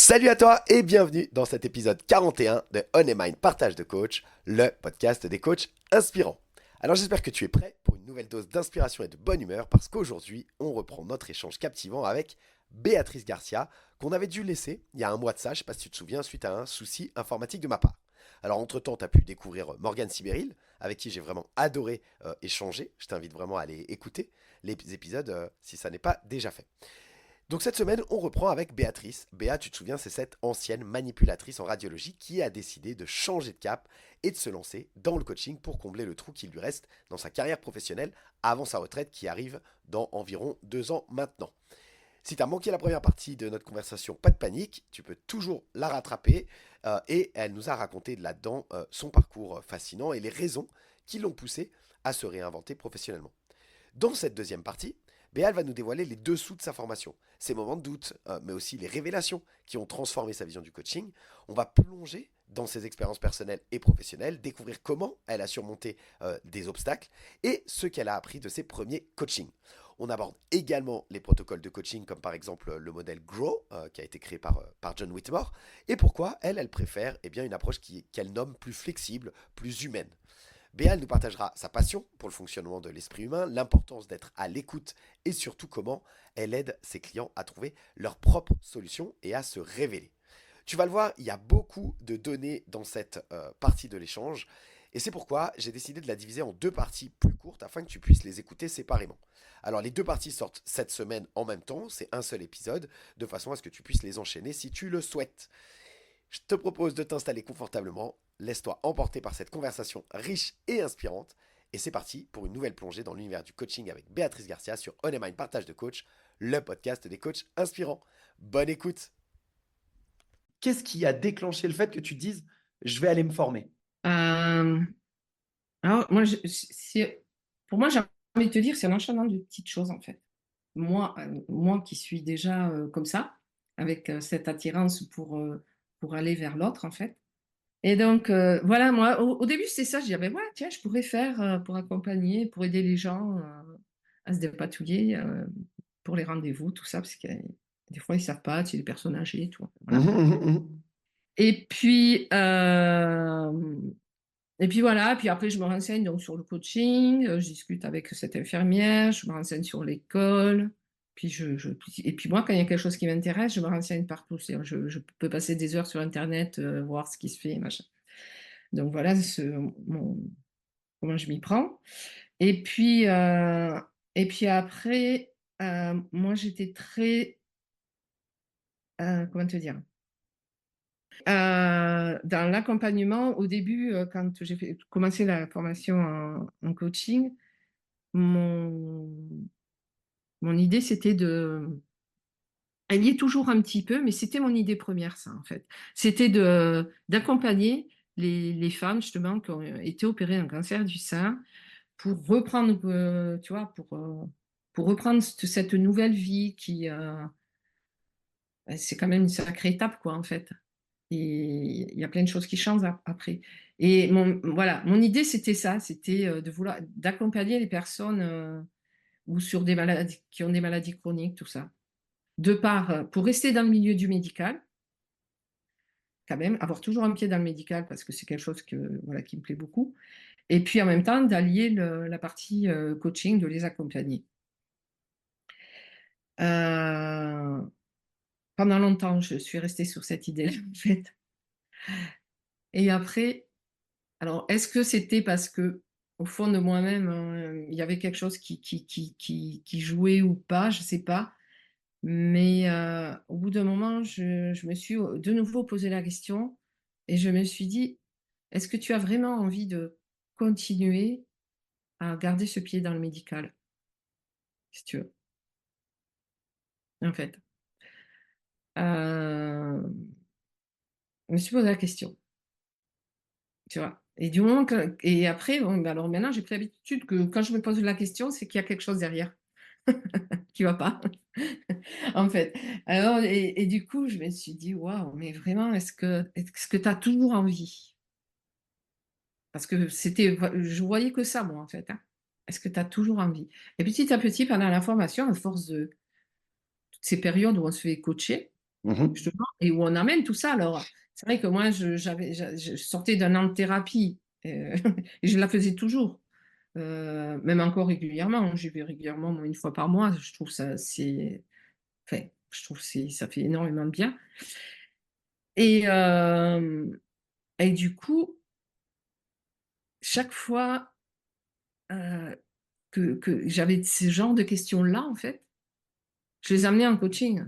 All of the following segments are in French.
Salut à toi et bienvenue dans cet épisode 41 de On Mind Partage de Coach, le podcast des coachs inspirants. Alors j'espère que tu es prêt pour une nouvelle dose d'inspiration et de bonne humeur parce qu'aujourd'hui on reprend notre échange captivant avec Béatrice Garcia qu'on avait dû laisser il y a un mois de ça, je ne sais pas si tu te souviens, suite à un souci informatique de ma part. Alors entre-temps tu as pu découvrir Morgane Sibéril avec qui j'ai vraiment adoré échanger, je t'invite vraiment à aller écouter les épisodes si ça n'est pas déjà fait. Donc cette semaine, on reprend avec Béatrice. Béa, tu te souviens, c'est cette ancienne manipulatrice en radiologie qui a décidé de changer de cap et de se lancer dans le coaching pour combler le trou qui lui reste dans sa carrière professionnelle avant sa retraite qui arrive dans environ 2 ans maintenant. Si tu as manqué la première partie de notre conversation, pas de panique, tu peux toujours la rattraper et elle nous a raconté là-dedans son parcours fascinant et les raisons qui l'ont poussé à se réinventer professionnellement. Dans cette deuxième partie, Béal va nous dévoiler les dessous de sa formation, ses moments de doute, mais aussi les révélations qui ont transformé sa vision du coaching. On va plonger dans ses expériences personnelles et professionnelles, découvrir comment elle a surmonté des obstacles et ce qu'elle a appris de ses premiers coachings. On aborde également les protocoles de coaching, comme par exemple le modèle GROW, qui a été créé par John Whitmore, et pourquoi elle préfère une approche qu'elle nomme plus flexible, plus humaine. Béal nous partagera sa passion pour le fonctionnement de l'esprit humain, l'importance d'être à l'écoute et surtout comment elle aide ses clients à trouver leurs propres solutions et à se révéler. Tu vas le voir, il y a beaucoup de données dans cette partie de l'échange et c'est pourquoi j'ai décidé de la diviser en deux parties plus courtes afin que tu puisses les écouter séparément. Alors les deux parties sortent cette semaine en même temps, c'est un seul épisode, de façon à ce que tu puisses les enchaîner si tu le souhaites. Je te propose de t'installer confortablement, laisse-toi emporter par cette conversation riche et inspirante, et c'est parti pour une nouvelle plongée dans l'univers du coaching avec Béatrice Garcia sur On Mind Partage de Coach, le podcast des coachs inspirants. Bonne écoute. Qu'est-ce qui a déclenché le fait que tu te dises je vais aller me former? Euh, alors, moi, pour moi, j'ai envie de te dire, c'est un enchaînement de petites choses, en fait. Moi qui suis déjà comme ça, avec cette attirance pour aller vers l'autre, en fait. Et donc, voilà, moi, au début, c'était ça. Je disais, ben, ouais, tiens, je pourrais faire pour accompagner, pour aider les gens à se dépatouiller pour les rendez-vous, tout ça, parce que des fois, ils ne savent pas, c'est des personnes âgées et tout. Voilà. Et puis, voilà, puis après je me renseigne donc sur le coaching, je discute avec cette infirmière, je me renseigne sur l'école, puis et puis moi quand il y a quelque chose qui m'intéresse, je me renseigne partout. C'est-à-dire, je peux passer des heures sur internet, voir ce qui se fait, machin. Donc voilà comment je m'y prends. Et puis, après, moi j'étais très, comment te dire? Dans l'accompagnement, au début, quand j'ai commencé la formation en coaching, mon mon idée, c'était elle y est toujours un petit peu, mais c'était mon idée première, ça, en fait. C'était d'accompagner les femmes, justement, qui ont été opérées d'un cancer du sein pour reprendre, tu vois, pour reprendre cette nouvelle vie qui, c'est quand même une sacrée étape, quoi, en fait. Et il y a plein de choses qui changent après. Et voilà, mon idée, c'était ça, c'était d'accompagner les personnes ou sur des maladies, qui ont des maladies chroniques, tout ça. Pour rester dans le milieu du médical, quand même, avoir toujours un pied dans le médical parce que c'est quelque chose voilà, qui me plaît beaucoup. Et puis en même temps, d'allier la partie coaching, de les accompagner. Euh, Pendant longtemps, je suis restée sur cette idée en fait. Et après, alors, est-ce que c'était parce que, au fond de moi-même, il y avait quelque chose qui jouait ou pas, je ne sais pas. Mais au bout d'un moment, je me suis de nouveau posé la question et je me suis dit, est-ce que tu as vraiment envie de continuer à garder ce pied dans le médical, si tu veux, en fait. Je me suis posé la question, tu vois. Et du moment et après, bon, ben alors maintenant, j'ai pris l'habitude que quand je me pose la question, c'est qu'il y a quelque chose derrière qui va pas, en fait. Alors, et du coup, je me suis dit, waouh, mais vraiment, est-ce que tu as toujours envie? Parce que je voyais que ça, moi, en fait, hein. Est-ce que tu as toujours envie? Et petit à petit, pendant la formation, à force de toutes ces périodes où on se fait coacher, Mhm. justement, et où on amène tout ça. Alors, c'est vrai que moi, je sortais d'un an de thérapie, et je la faisais toujours, même encore régulièrement. J'y vais régulièrement, moi, une fois par mois. Je trouve ça, enfin, je trouve ça fait énormément de bien. Et, et du coup, chaque fois que j'avais ce genre de questions-là, en fait, je les amenais en coaching.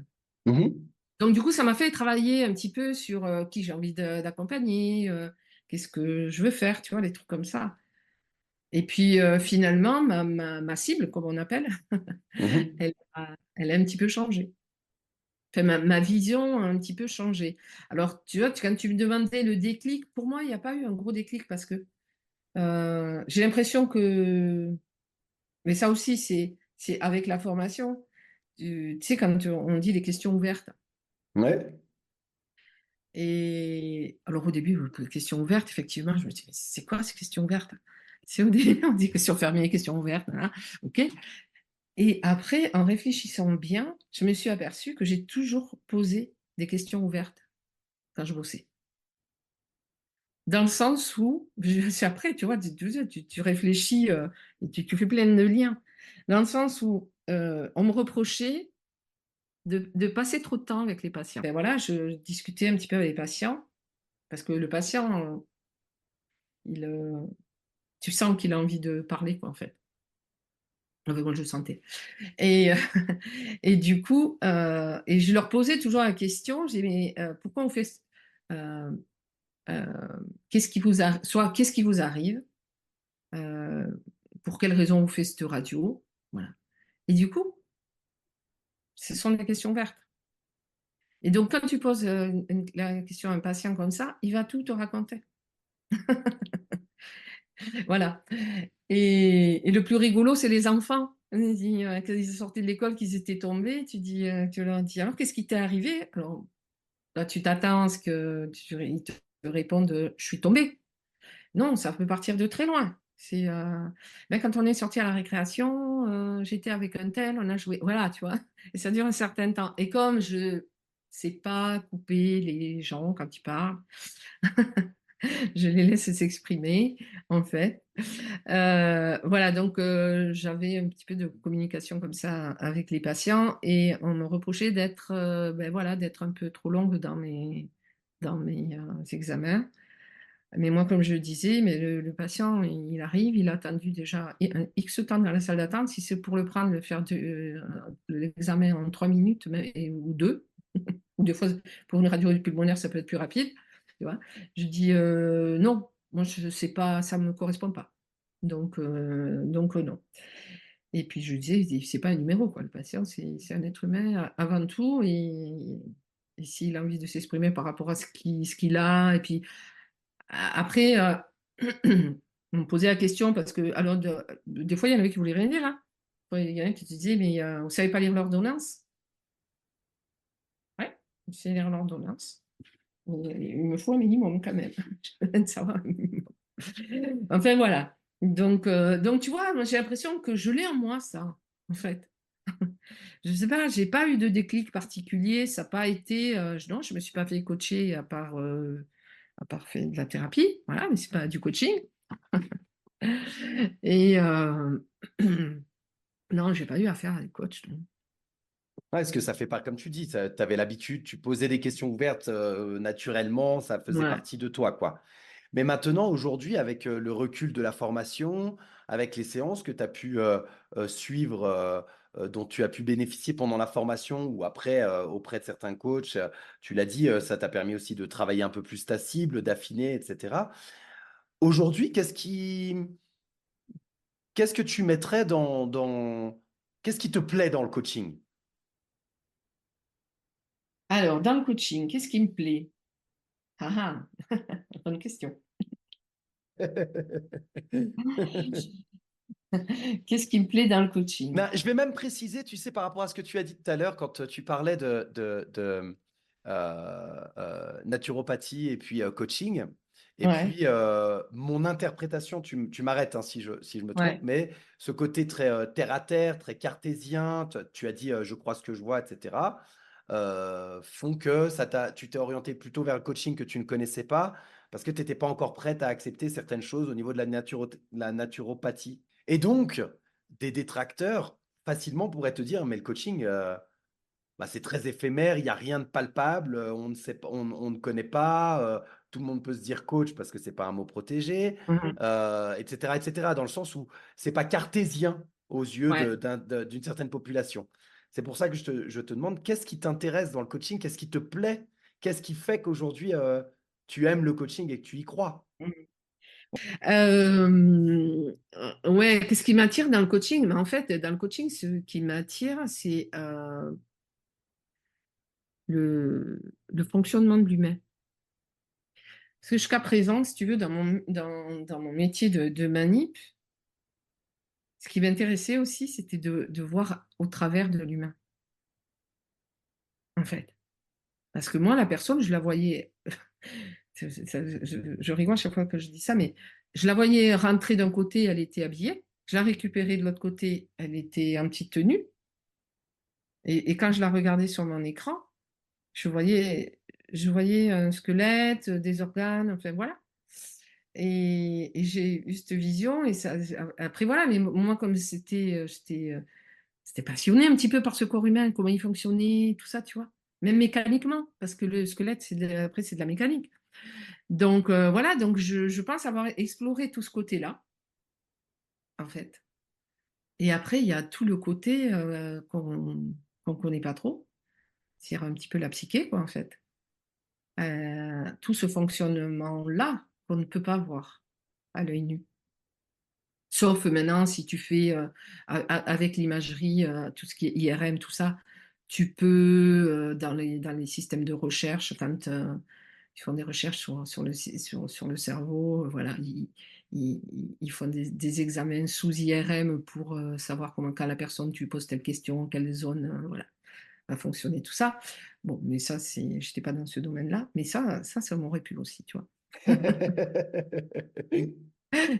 Mhm. Donc du coup, ça m'a fait travailler un petit peu sur, qui j'ai envie d'accompagner, qu'est-ce que je veux faire, tu vois? Des trucs comme ça. Et puis, finalement, ma cible, comme on appelle, Mhm. elle a un petit peu changé. Enfin, ma vision a un petit peu changé. Alors, tu vois, quand tu me demandais le déclic, pour moi, il n'y a pas eu un gros déclic parce que, j'ai l'impression que, mais ça aussi, c'est avec la formation. Tu sais, quand on dit les questions ouvertes. Ouais. Et alors au début, les questions ouvertes, effectivement, je me dis: «Mais c'est quoi ces questions ouvertes?» C'est au début, on dit questions fermées, questions ouvertes, voilà, OK. Et après, en réfléchissant bien, je me suis aperçue que j'ai toujours posé des questions ouvertes quand je bossais. Dans le sens où, c'est après, tu vois, tu réfléchis, et tu fais plein de liens. Dans le sens où, on me reprochait de passer trop de temps avec les patients. Et voilà, je discutais un petit peu avec les patients parce que le patient, il, tu sens qu'il a envie de parler, quoi, en fait. Enfin, moi, je le sentais. Et et du coup, et je leur posais toujours la question, je dis: «Mais, pourquoi on fait ç heu qu'est-ce qui vous a soit qu'est-ce qui vous arrive? Pour quelle raison vous faites cette radio?» Voilà. Et du coup, ce sont des questions ouvertes. Et donc quand tu poses, la question à un patient comme ça, il va tout te raconter. Voilà. Et le plus rigolo, c'est les enfants. On dit, quand ils sortaient de l'école, qu'ils étaient tombés, tu leur dis: «Alors qu'est-ce qui t'est arrivé?» Alors là, tu t'attends à ce que ils te répondent, «Je suis tombé». Non, ça peut partir de très loin. C'est, «Ben, quand on est sortis à la récréation, j'étais avec un tel, on a joué». Voilà, tu vois? Et ça dure un certain temps. Et comme je sais pas couper les gens quand ils parlent, je les laisse s'exprimer, en fait. Voilà, donc j'avais un petit peu de communication comme ça avec les patients, et on me reprochait d'être, beh, voilà, d'être un peu trop longue dans mes examens. Mais moi, comme je le disais, mais le patient, il arrive, il a attendu déjà un X temps dans la salle d'attente. Si c'est pour le prendre, le faire l'examen en 3 minutes, ou 2, ou des fois, pour une radio pulmonaire, ça peut être plus rapide, tu vois? Je dis: Non, moi je sais pas, ça me correspond pas. Donc non». Et puis je lui disais: «C'est pas un numéro, quoi, le patient, c'est un être humain avant tout, et s'il a envie de s'exprimer par rapport à ce qu'il a». Et puis après, on me posait la question parce que, alors, des fois, il y en avait qui voulaient rien dire, hein. Ouais, il y en a qui te disaient: «Mais, vous savez pas lire l'ordonnance?» «Ouais, je sais lire l'ordonnance, mais il me faut un minimum quand même. J'ai besoin de savoir un minimum». Enfin voilà. Donc tu vois, moi j'ai l'impression que je l'ai en moi ça, en fait. Je sais pas, j'ai pas eu de déclic particulier, ça a pas été, non, je me suis pas fait coacher à part fait de la thérapie, voilà, mais c'est pas du coaching. Et non, j'ai pas eu affaire à des coachs, non. Ouais, est-ce que ça fait pas, comme tu dis, tu avais l'habitude, tu posais des questions ouvertes naturellement, ça faisait Ouais. partie de toi, quoi. Mais maintenant, aujourd'hui, avec le recul de la formation, avec les séances que tu as pu suivre, dont tu as pu bénéficier pendant la formation ou après auprès de certains coachs, tu l'as dit, ça t'a permis aussi de travailler un peu plus ta cible, d'affiner, etc. Aujourd'hui, qu'est-ce que tu mettrais qu'est-ce qui te plaît dans le coaching? Alors dans le coaching, qu'est-ce qui me plaît? Ah ah! Bonne question. Qu'est-ce qui me plaît dans le coaching? Ben, je vais même préciser, tu sais, par rapport à ce que tu as dit tout à l'heure, quand tu parlais de naturopathie et puis coaching. Et Ouais, puis, mon interprétation, tu m'arrêtes hein, si je me trompe, ouais. mais ce côté très terre à terre, très cartésien, tu as dit je crois ce que je vois, etc. font que tu t'es orienté plutôt vers le coaching que tu ne connaissais pas, parce que tu n'étais pas encore prête à accepter certaines choses au niveau de la naturopathie. Et donc, des détracteurs facilement pourraient te dire, mais le coaching, bah, c'est très éphémère, il y a rien de palpable, on ne sait pas, on ne connaît pas, tout le monde peut se dire coach parce que c'est pas un mot protégé, Mmh. et cetera, et cetera, dans le sens où c'est pas cartésien aux yeux Ouais. d'une certaine population. C'est pour ça que je te demande, qu'est-ce qui t'intéresse dans le coaching? Qu'est-ce qui te plaît? Qu'est-ce qui fait qu'aujourd'hui, tu aimes le coaching et que tu y crois? Mmh. Ouais, qu'est-ce qui m'attire dans le coaching? Mais en fait, dans le coaching, ce qui m'attire, c'est, le fonctionnement de l'humain. Parce que jusqu'à présent, si tu veux, dans mon métier de manip, ce qui m'intéressait aussi, c'était de voir au travers de l'humain, en fait. Parce que moi, la personne, je la voyais, je rigole à chaque fois que je dis ça, mais je la voyais rentrer d'un côté, elle était habillée, je la récupérais de l'autre côté, elle était en petite tenue, et quand je la regardais sur mon écran, je voyais, je voyais un squelette, des organes, enfin voilà. Et j'ai eu cette vision, et ça, après voilà, mais moi, comme j'étais passionnée un petit peu par ce corps humain, comment il fonctionnait, tout ça, tu vois. Même mécaniquement, parce que le squelette, après, c'est de la mécanique. Donc voilà, donc je pense avoir exploré tout ce côté-là, en fait. Et après, il y a tout le côté qu'on connaît pas trop, c'est-à-dire un petit peu la psyché, quoi, en fait. Tout ce fonctionnement-là qu'on ne peut pas voir à l'œil nu. Sauf maintenant, si tu fais avec l'imagerie, tout ce qui est IRM, tout ça, tu peux, dans les systèmes de recherche, quand ils font des recherches sur le cerveau, voilà, ils font des examens sous IRM pour savoir comment, quand la personne, tu lui poses telle question, quelle zone, voilà, va fonctionner, tout ça. Bon, mais ça, j'étais pas dans ce domaine-là, mais ça m'aurait plu aussi, tu vois.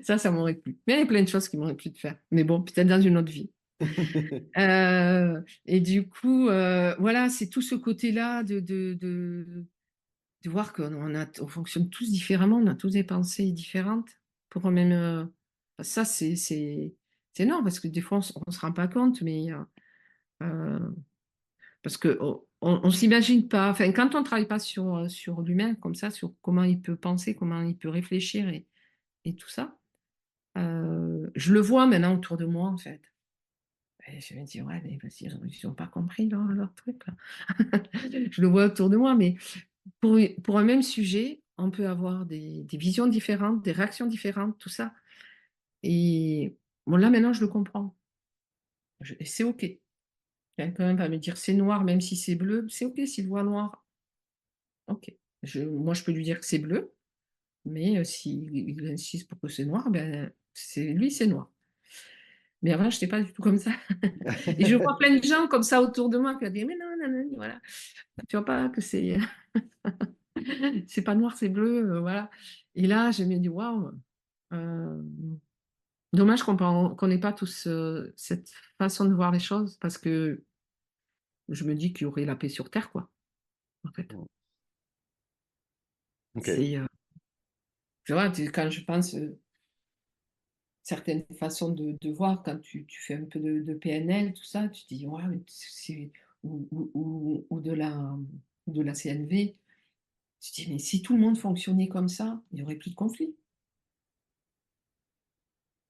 Ça m'aurait plu. Mais il y a plein de choses qui m'auraient plu de faire. Mais bon, peut-être dans une autre vie. Et du coup, voilà, c'est tout ce côté-là de voir qu'on fonctionne tous différemment, on a tous des pensées différentes pour même. Ça, c'est énorme parce que des fois, on se rend pas compte, mais euh, parce que on s'imagine pas. Enfin, quand on travaille pas sur l'humain comme ça, sur comment il peut penser, comment il peut réfléchir et tout ça. Je le vois maintenant autour de moi, en fait. Et je me dis, ouais, mais parce qu'ils n'ont pas compris leur truc, là. Je le vois autour de moi, mais pour un même sujet, on peut avoir des visions différentes, des réactions différentes, tout ça. Et bon, là, maintenant, je le comprends. Et c'est OK. Quelqu'un va me dire, c'est noir, même si c'est bleu, c'est OK s'il voit noir. OK. Moi, je peux lui dire que c'est bleu, mais s'il insiste pour que c'est noir, ben, c'est noir. Mais avant, je n'étais pas du tout comme ça. Et je vois plein de gens comme ça autour de moi qui disent, mais non, non, non, voilà. Tu vois pas que c'est pas noir, c'est bleu, voilà. Et là, je me dis, waouh, euh, dommage qu'on n'ait pas tous cette façon de voir les choses, parce que je me dis qu'il y aurait la paix sur Terre, quoi, en fait. Ok. C'est, tu vois, quand je pense certaines façons de voir, quand tu fais un peu de PNL, tout ça, tu te dis, ouais, mais ou de la CNV. Tu te dis, mais si tout le monde fonctionnait comme ça, il n'y aurait plus de conflit.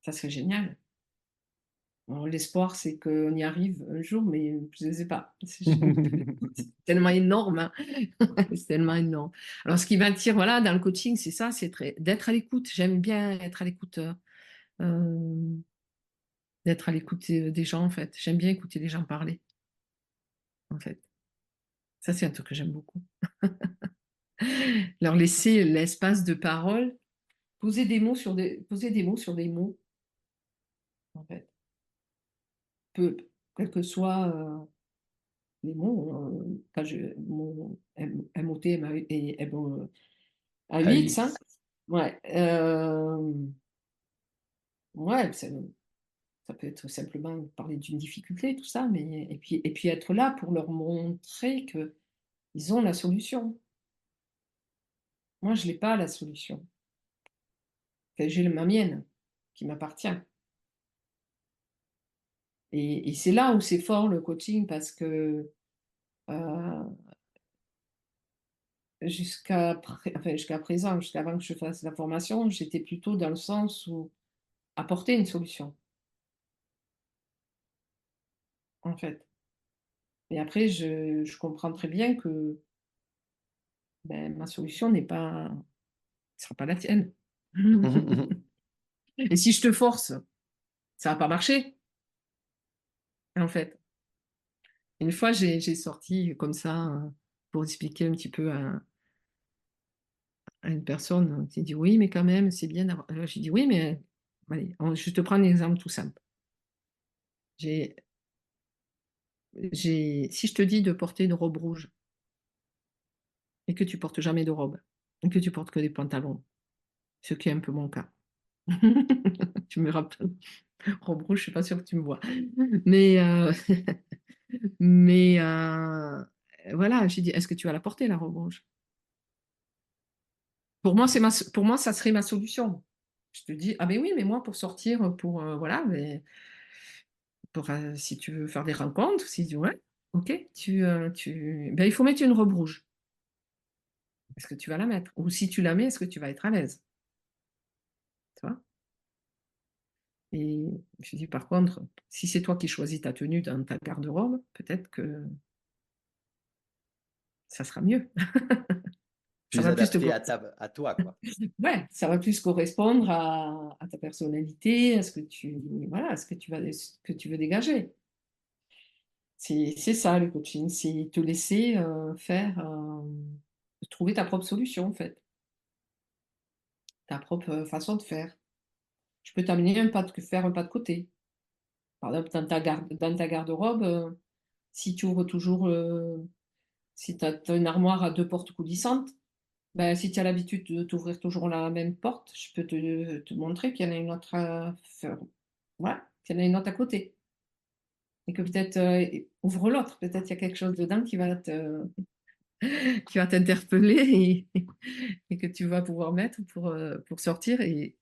Ça serait génial. Alors, l'espoir, c'est qu'on y arrive un jour, mais je ne sais pas. C'est tellement énorme, hein. C'est tellement énorme. Alors, ce qui m'attire, voilà, dans le coaching, c'est ça, c'est d'être à l'écoute. J'aime bien être à l'écoute, euh, d'être à l'écoute des gens, en fait. J'aime bien écouter les gens parler, en fait. Ça, c'est un truc que j'aime beaucoup. Leur laisser l'espace de parole, poser des mots sur des mots, en fait. Quel que soit les mots, quand mon MOT et AUX, hein, AX. ouais, ouais, Ça peut être simplement parler d'une difficulté, tout ça, mais et puis être là pour leur montrer qu'ils ont la solution. Moi, je l'ai pas la solution. Enfin, j'ai ma mienne, qui m'appartient et c'est là où c'est fort le coaching parce que, heu, jusqu'à présent, jusqu'avant que je fasse la formation, j'étais plutôt dans le sens où apporter une solution, en fait. Et après je comprends très bien que, ben, ma solution sera pas la tienne. Mmh mh. Mmh. Et si je te force, ça va pas marcher, en fait. Une fois, j'ai sorti comme ça, pour expliquer un petit peu à une personne qui dit: «Oui, mais quand même, c'est bien d'avoir» j'ai dit: «Oui, mais allez, je te prends un exemple tout simple. J'ai si je te dis de porter une robe rouge et que tu portes jamais de robe et que tu portes que des pantalons, ce qui est un peu mon cas». Tu me rappelles robe rouge, je suis pas sûre que tu me vois. Mais mais voilà, j'ai dit: «Est-ce que tu vas la porter la robe rouge?» Pour moi, ça serait ma solution. Je te dis: «Ah beh, oui, mais moi pour sortir, pour, voilà, mais pour, si tu veux faire des rencontres, si tu ouais, OK, il faut mettre une robe rouge. Est-ce que tu vas la mettre? Ou si tu la mets, est-ce que tu vas être à l'aise?» Tu vois? Et je dis: «Par contre, si c'est toi qui choisis ta tenue dans ta garde-robe, peut-être que ça sera mieux. Ça Plus va plus te adapté co» à toi, quoi. Ouais, ça va plus correspondre à ta personnalité, à ce que tu voilà, à ce que tu veux dégager. C'est ça le coaching, c'est te laisser, faire, trouver ta propre solution en fait, ta propre, façon de faire. Je peux t'amener faire un pas de côté. Par exemple, dans ta garde-robe, si tu ouvres toujours, si tu as une armoire à 2 portes coulissantes, bah, si tu as l'habitude de t'ouvrir toujours la même porte, je peux te montrer qu'il y en a une autre à faire voilà, qu'il y en a une autre à côté et que peut-être, ouvre l'autre, peut-être il y a quelque chose dedans qui va t'interpeller et que tu vas pouvoir mettre pour sortir et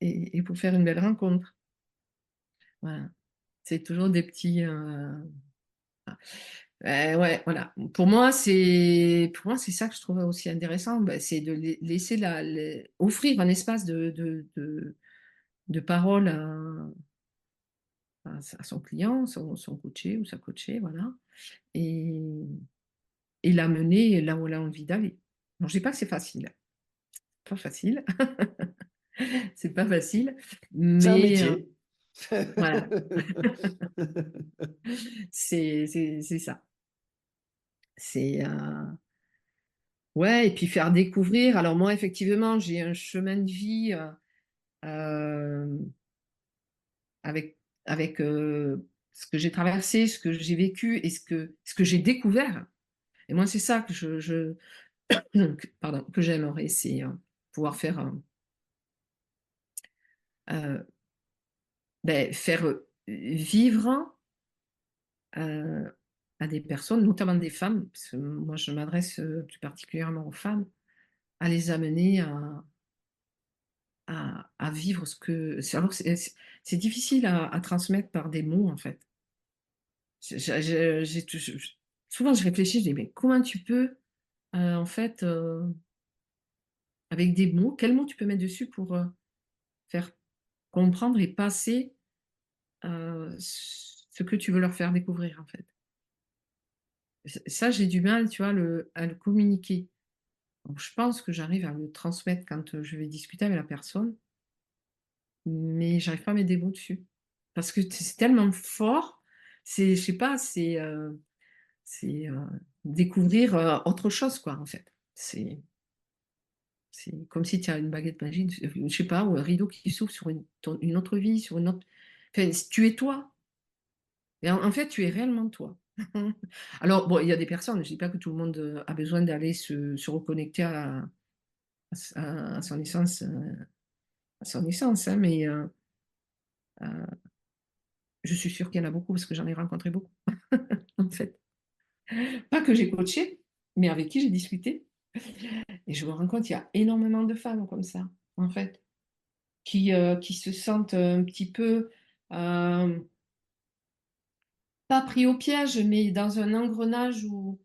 pour faire une belle rencontre. Voilà. C'est toujours des petits, ouais, voilà. Pour moi, c'est ça que je trouve aussi intéressant, bah, c'est de laisser offrir un espace de parole à son client, son coaché ou sa coachée, voilà et l'amener là où elle a envie d'aller. Bon, je dis pas que c'est facile, pas facile, c'est pas facile, C'est un mais métier. voilà, c'est ça. C'est, ouais et puis faire découvrir. Alors moi, effectivement, j'ai un chemin de vie, hem, avec ce que j'ai traversé, ce que j'ai vécu et ce que j'ai découvert et moi, c'est ça que pardon, que j'aimerais, c'est, pouvoir faire, faire, vivre, heu, à des personnes, notamment des femmes, parce que moi je m'adresse, plus particulièrement aux femmes, à les amener à vivre ce que c'est difficile à transmettre par des mots, en fait. J'ai tou je souvent je réfléchis, je dis: «Mais comment tu peux, en fait, avec des mots, quels mots tu peux mettre dessus pour, faire comprendre et passer, ce que tu veux leur faire découvrir, en fait?» Ça, j'ai du mal, tu vois, à le communiquer. Donc je pense que j'arrive à le transmettre quand, je vais discuter avec la personne, mais j'arrive pas à mettre des mots dessus. Parce que c'est tellement fort, je sais pas, c'est, découvrir, autre chose, quoi, en fait. C'est comme si tu as une baguette magique, je sais pas, ou un rideau qui s'ouvre sur une autre vie, sur une autre enfin, tu es toi et en fait, tu es réellement toi. Alors bon, il y a des personnes, je dis pas que tout le monde, a besoin d'aller se reconnecter à son essence, hein, mais heu, je suis sûre qu'il y en a beaucoup parce que j'en ai rencontré beaucoup, en fait. Pas que j'ai coaché, mais avec qui j'ai discuté et je me rends compte, il y a énormément de femmes comme ça, en fait, qui se sentent un petit peu, hem, pas pris au piège, mais dans un engrenage où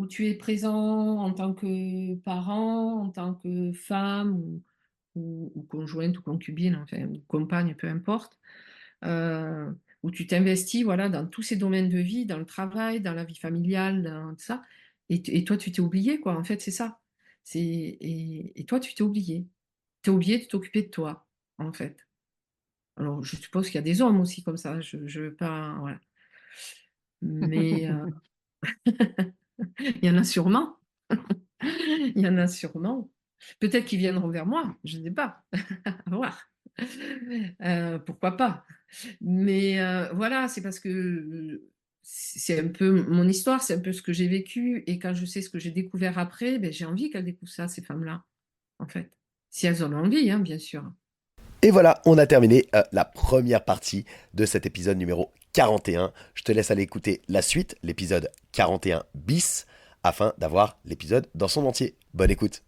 tu es présent en tant que parent, en tant que femme ou conjointe ou concubine, enfin, ou compagne, peu importe, où tu t'investis, voilà, dans tous ces domaines de vie, dans le travail, dans la vie familiale, dans tout ça et toi, tu t'es oublié, quoi, en fait, c'est ça. Et toi, tu t'es oublié. Tu as oublié de t'occuper de toi, en fait. Alors, je suppose qu'il y a des hommes aussi comme ça, je veux pas voilà. Mais il y en a sûrement. Il y en a sûrement. Peut-être qu'ils viendront vers moi, je ne sais pas, à voir. Pourquoi pas? Mais voilà, c'est parce que, c'est un peu mon histoire, c'est un peu ce que j'ai vécu et quand je sais ce que j'ai découvert après, beh, j'ai envie qu'elles découvrent ça, ces femmes-là, en fait. Si elles en ont envie, hein, bien sûr. Et voilà, on a terminé la première partie de cet épisode numéro 41. Je te laisse aller écouter la suite, l'épisode 41 bis, afin d'avoir l'épisode dans son entier. Bonne écoute.